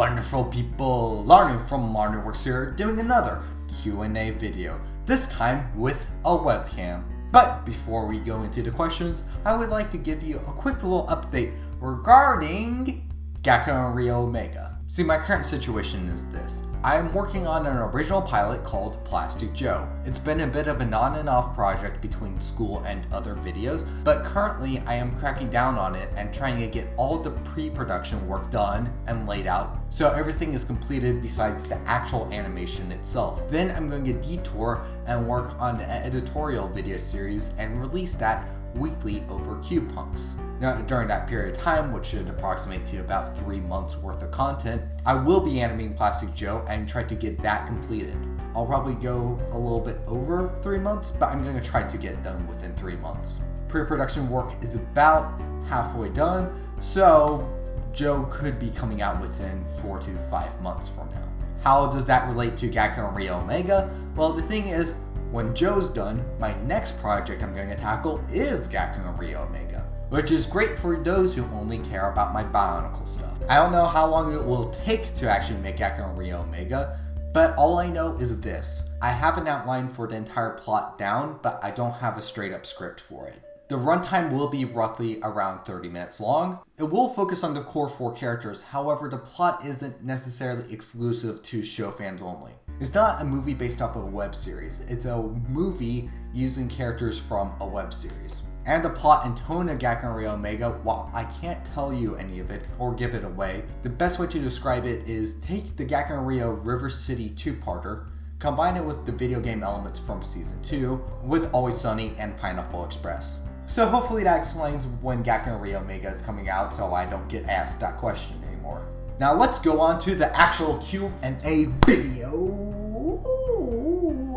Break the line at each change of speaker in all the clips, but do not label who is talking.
wonderful people, Larnuu from Larnuu Works here, doing another Q&A video, this time with a webcam. But before we go into the questions, I would like to give you a quick little update regarding Gak and Rio Omega. See, my current situation is this. I am working on an original pilot called Plastic Joe. It's been a bit of an on and off project between school and other videos, but currently I am cracking down on it and trying to get all the pre-production work done and laid out so everything is completed besides the actual animation itself. Then I'm going to detour and work on an editorial video series and release that weekly over QPunks. Now, during that period of time, which should approximate to about 3 months worth of content, I will be animating Plastic Joe and try to get that completed. I'll probably go a little bit over 3 months, but I'm going to try to get it done within 3 months. Pre-production work is about halfway done, so Joe could be coming out within 4 to 5 months from now. How does that relate to Gak and Rio Omega? Well, the thing is, when Joe's done, my next project I'm going to tackle is Gak and Rio Omega, which is great for those who only care about my Bionicle stuff. I don't know how long it will take to actually make Gak and Rio Omega, but all I know is this. I have an outline for the entire plot down, but I don't have a straight up script for it. The runtime will be roughly around 30 minutes long. It will focus on the core 4 characters, however the plot isn't necessarily exclusive to show fans only. It's not a movie based off of a web series, it's a movie using characters from a web series. And the plot and tone of Gak and Rio Omega, while I can't tell you any of it or give it away, the best way to describe it is take the Gak and Rio River City 2-parter, combine it with the video game elements from Season 2, with Always Sunny and Pineapple Express. So hopefully that explains when Gak and Rio Omega is coming out so I don't get asked that question anymore. Now let's go on to the actual Q&A video.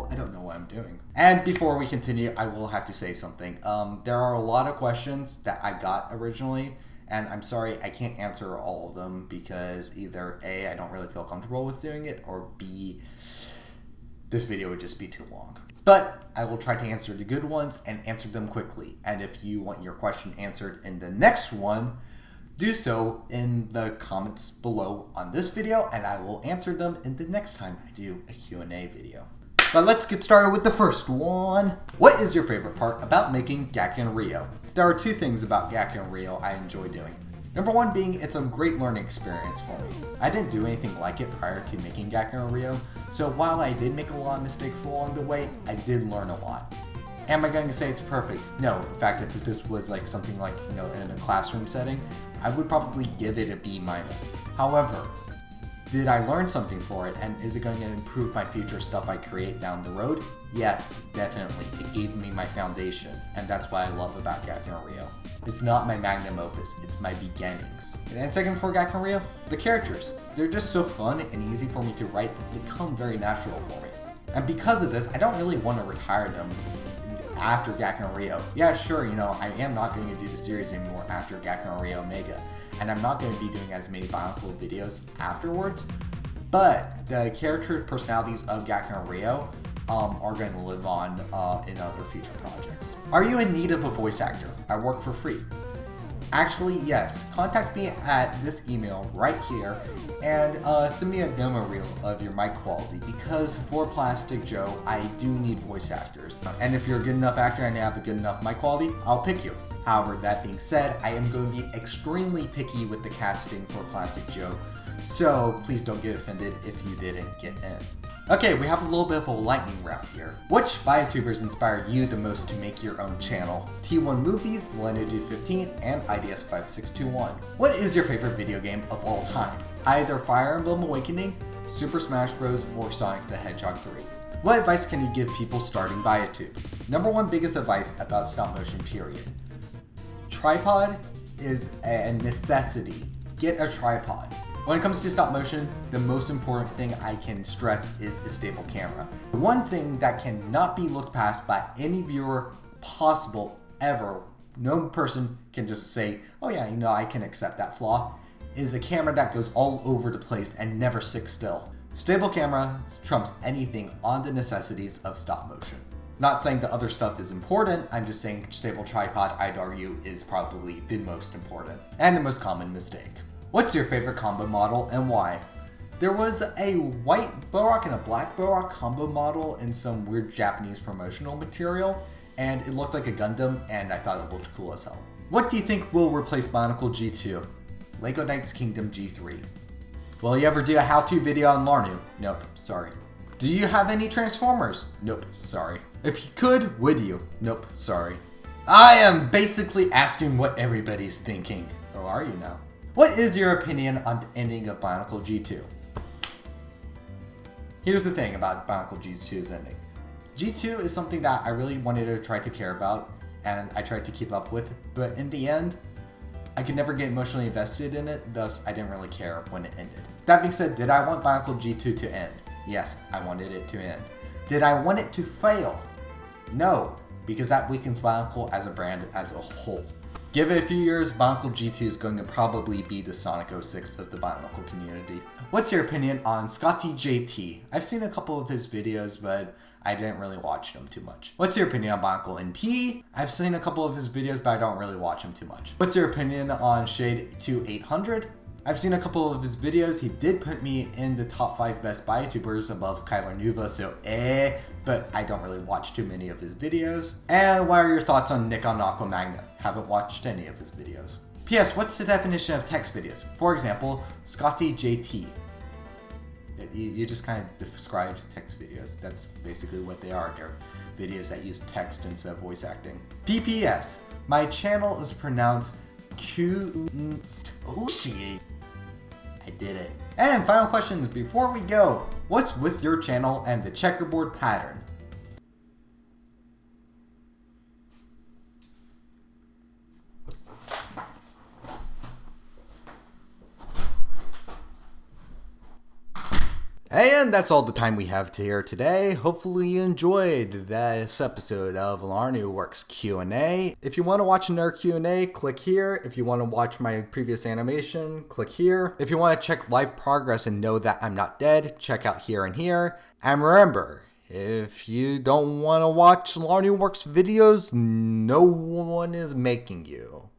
I don't know what I'm doing. And before we continue, I will have to say something. There are a lot of questions that I got originally, and I'm sorry I can't answer all of them because either A, I don't really feel comfortable with doing it, or B, this video would just be too long. But I will try to answer the good ones and answer them quickly. And if you want your question answered in the next one, do so in the comments below on this video, and I will answer them in the next time I do a Q&A video. But let's get started with the first one. What is your favorite part about making Gak and Rio? There are 2 things about Gak and Rio I enjoy doing. Number 1 being it's a great learning experience for me. I didn't do anything like it prior to making Gak and Rio, so while I did make a lot of mistakes along the way, I did learn a lot. Am I going to say it's perfect? No. In fact, if this was like something like, in a classroom setting, I would probably give it a B-. However, did I learn something for it, and is it going to improve my future stuff I create down the road? Yes, definitely. It gave me my foundation, and that's what I love about Gak and Rio. It's not my magnum opus, it's my beginnings. And second for Gak and Rio, the characters. They're just so fun and easy for me to write that they come very natural for me. And because of this, I don't really want to retire them after Gak and Rio. Yeah, sure, I am not going to do the series anymore after Gak and Rio Omega, and I'm not going to be doing as many Bionicle videos afterwards, but the character personalities of Gak and Rio are going to live on in other future projects. Are you in need of a voice actor? I work for free. Actually, yes. Contact me at this email right here and send me a demo reel of your mic quality, because for Plastic Joe, I do need voice actors. And if you're a good enough actor and you have a good enough mic quality, I'll pick you. However, that being said, I am going to be extremely picky with the casting for Plastic Joe, so please don't get offended if you didn't get in. Okay, we have a little bit of a lightning round here. Which ViaTubers inspired you the most to make your own channel? T1 Movies, Larnuu15, and IDS5621. What is your favorite video game of all time? Either Fire Emblem Awakening, Super Smash Bros., or Sonic the Hedgehog 3. What advice can you give people starting ViaTube? Number 1 biggest advice about stop motion period. Tripod is a necessity. Get a tripod. When it comes to stop motion, the most important thing I can stress is a stable camera. One thing that cannot be looked past by any viewer possible ever, no person can just say, oh yeah, I can accept that flaw, is a camera that goes all over the place and never sits still. Stable camera trumps anything on the necessities of stop motion. Not saying the other stuff is important, I'm just saying stable tripod, I'd argue, is probably the most important and the most common mistake. What's your favorite combo model and why? There was a white Borak and a black Borak combo model in some weird Japanese promotional material, and it looked like a Gundam, and I thought it looked cool as hell. What do you think will replace Bionicle G2? Lego Knights Kingdom G3. Will you ever do a how-to video on Larnuu? Nope, sorry. Do you have any Transformers? Nope, sorry. If you could, would you? Nope, sorry. I am basically asking what everybody's thinking. Or are you now? What is your opinion on the ending of Bionicle G2? Here's the thing about Bionicle G2's ending. G2 is something that I really wanted to try to care about, and I tried to keep up with, but in the end, I could never get emotionally invested in it, thus I didn't really care when it ended. That being said, did I want Bionicle G2 to end? Yes, I wanted it to end. Did I want it to fail? No, because that weakens Bionicle as a brand as a whole. Give it a few years, Bionicle G2 is going to probably be the Sonic 06 of the Bionicle community. What's your opinion on Scotty JT? I've seen a couple of his videos, but I didn't really watch them too much. What's your opinion on Bionicle NP? I've seen a couple of his videos, but I don't really watch them too much. What's your opinion on Shade2800? I've seen a couple of his videos. He did put me in the top 5 best Buy YouTubers above Kyler Nuva, so but I don't really watch too many of his videos. And what are your thoughts on Nick on Aqua Magna? Haven't watched any of his videos. P.S. What's the definition of text videos? For example, Scotty JT. You just kind of described text videos. That's basically what they are. They're videos that use text instead of voice acting. PPS. My channel is pronounced QnA. I did it. And final questions before we go. What's with your channel and the checkerboard pattern? And that's all the time we have here today. Hopefully you enjoyed this episode of Larnuu Works Q&A. If you want to watch another Q&A, click here. If you want to watch my previous animation, click here. If you want to check life progress and know that I'm not dead, check out here and here. And remember, if you don't want to watch Larnuu Works videos, no one is making you.